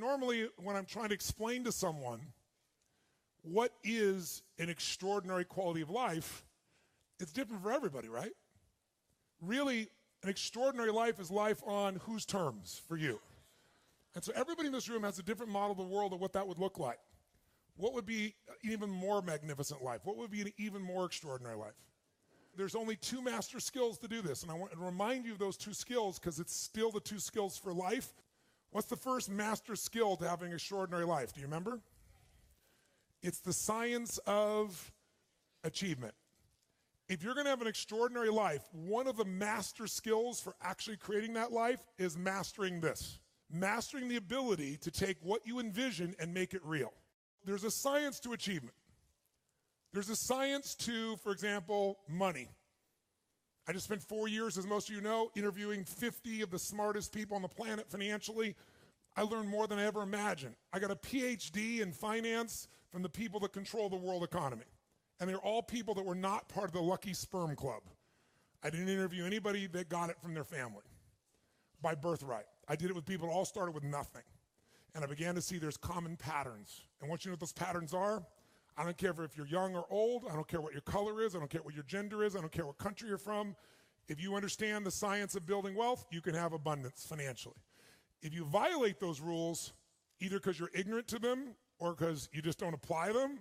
normally when I'm trying to explain to someone what is an extraordinary quality of life, it's different for everybody, right? Really, an extraordinary life is life on whose terms for you? And so everybody in this room has a different model of the world of what that would look like. What would be an even more magnificent life? What would be an even more extraordinary life? There's only two master skills to do this, and I want to remind you of those two skills because it's still the two skills for life. What's the first master skill to having an extraordinary life? Do you remember? It's the science of achievement. If you're going to have an extraordinary life, one of the master skills for actually creating that life is mastering this. Mastering the ability to take what you envision and make it real. There's a science to achievement. There's a science to, for example, money. I just spent 4 years, as most of you know, interviewing 50 of the smartest people on the planet financially. I learned more than I ever imagined. I got a PhD in finance from the people that control the world economy. And they're all people that were not part of the lucky sperm club. I didn't interview anybody that got it from their family by birthright. I did it with people that all started with nothing. And I began to see there's common patterns. And once you know what those patterns are, I don't care if you're young or old. I don't care what your color is. I don't care what your gender is. I don't care what country you're from. If you understand the science of building wealth, you can have abundance financially. If you violate those rules, either because you're ignorant to them or because you just don't apply them,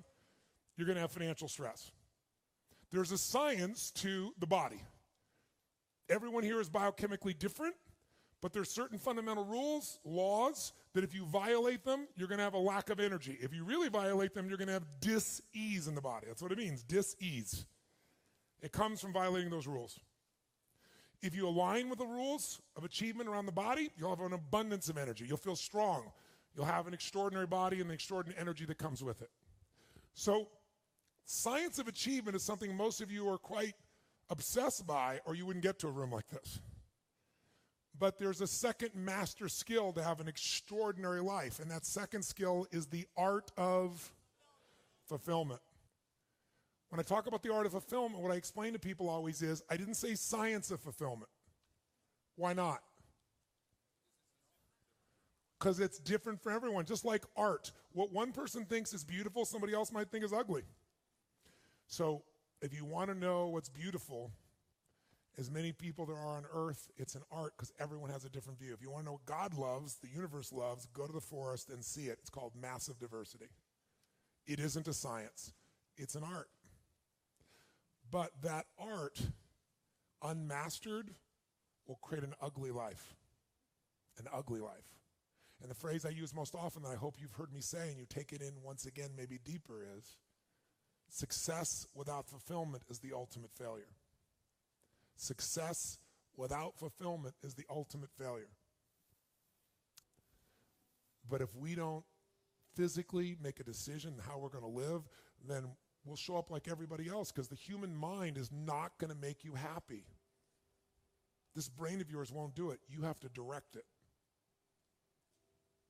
you're going to have financial stress. There's a science to the body. Everyone here is biochemically different, but there's certain fundamental rules, laws, that if you violate them, you're going to have a lack of energy. If you really violate them, you're going to have dis-ease in the body. That's what it means, dis-ease. It comes from violating those rules. If you align with the rules of achievement around the body, you'll have an abundance of energy. You'll feel strong. You'll have an extraordinary body and the extraordinary energy that comes with it. So, science of achievement is something most of you are quite obsessed by, or you wouldn't get to a room like this. But there's a second master skill to have an extraordinary life, and that second skill is the art of fulfillment. When I talk about the art of fulfillment, what I explain to people always is, I didn't say science of fulfillment. Why not? Because it's different for everyone, just like art. What one person thinks is beautiful, somebody else might think is ugly. So if you want to know what's beautiful, as many people there are on earth, it's an art because everyone has a different view. If you want to know what God loves, the universe loves, go to the forest and see it. It's called massive diversity. It isn't a science. It's an art. But that art, unmastered, will create an ugly life. An ugly life. And the phrase I use most often that I hope you've heard me say and you take it in once again maybe deeper is, success without fulfillment is the ultimate failure. Success without fulfillment is the ultimate failure. But if we don't physically make a decision how we're going to live, then we'll show up like everybody else because the human mind is not going to make you happy. This brain of yours won't do it. You have to direct it.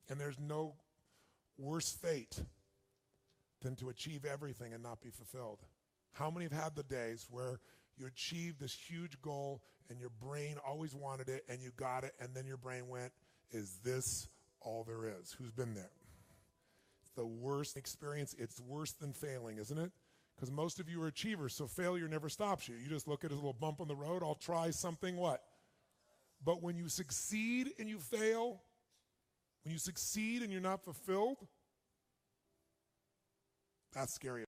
And there's no worse fate than to achieve everything and not be fulfilled. How many have had the days where you achieved this huge goal and your brain always wanted it and you got it and then your brain went, is this all there is? Who's been there? It's the worst experience. It's worse than failing, isn't it? Because most of you are achievers, so failure never stops you. You just look at it as a little bump on the road. I'll try something, what? But when you succeed and you fail, when you succeed and you're not fulfilled, that's scary.